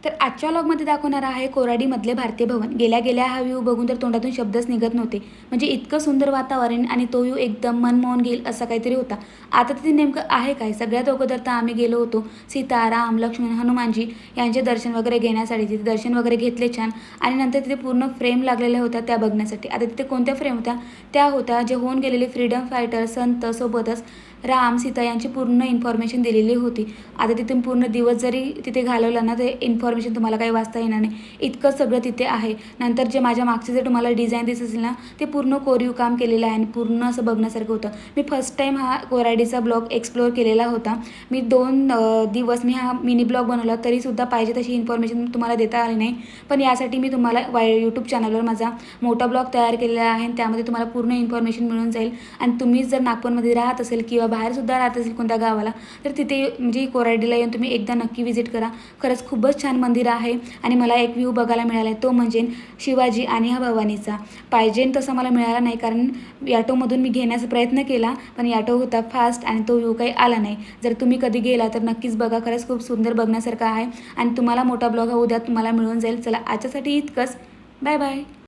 तर आजच्या व्लॉगमध्ये दाखवणार आहे कोराडीमधले भारतीय भवन. गेल्या हा व्ह्यू बघून तर तोंडातून शब्दच निघत नव्हते. म्हणजे इतकं सुंदर वातावरण आणि तो व्ह्यू एकदम मनमोहून घेईल असं काहीतरी होता. आता तिथे नेमकं आहे काय? सगळ्यात अगोदर तर आम्ही गेलो होतो सीता, राम, लक्ष्मण, हनुमानजी यांचे दर्शन वगैरे घेण्यासाठी. तिथे दर्शन वगैरे घेतले छान आणि नंतर तिथे पूर्ण फ्रेम लागलेल्या होत्या त्या बघण्यासाठी. आता तिथे कोणत्या फ्रेम होत्या? त्या होत्या जे होऊन गेलेले फ्रीडम फायटर, संत, सोबतच राम, सीता यांची पूर्ण इन्फॉर्मेशन दिलेली होती. आता तिथून पूर्ण दिवस जरी तिथे घालवला ना, ते इन्फॉर्मेशन तुम्हाला काही वाचता येणार नाही, इतकं सगळं तिथे आहे. नंतर जे माझ्या मागचे जे तुम्हाला डिझाईन दिसत असेल ना, ते पूर्ण कोरीव काम केलेलं आहे आणि पूर्ण असं बघण्यासारखं होतं. मी फर्स्ट टाईम हा कोराडीचा ब्लॉग एक्सप्लोअर केलेला होता. मी 2 दिवस मी हा मिनी ब्लॉग बनवला, तरीसुद्धा पाहिजे तशी इन्फॉर्मेशन तुम्हाला देता आली नाही. पण यासाठी मी तुम्हाला यूट्यूब चॅनलवर माझा मोठा ब्लॉग तयार केलेला आहे आणि त्यामध्ये तुम्हाला पूर्ण इन्फॉर्मेशन मिळून जाईल. आणि तुम्ही जर नागपूरमध्ये राहत असेल किंवा बाहेरसुद्धा राहत असेल कोणत्या गावाला, तर तिथे म्हणजे कोराडीला येऊन तुम्ही एकदा नक्की व्हिजिट करा. खरंच खूपच छान मंदिर आहे आणि मला एक व्ह्यू बघायला मिळाला आहे, तो म्हणजे शिवाजी आणि हा भवानीचा. पाहिजे तसा मला मिळाला नाही, कारण ॲटोमधून मी घेण्याचा प्रयत्न केला, पण ॲटो होता फास्ट आणि तो व्ह्यू काही आला नाही. जर तुम्ही कधी गेला तर नक्कीच बघा, खरंच खूप सुंदर बघण्यासारखं आहे आणि तुम्हाला मोठा ब्लॉग हा उद्या तुम्हाला मिळून जाईल. चला आजच्यासाठी इतकंच. Bye bye.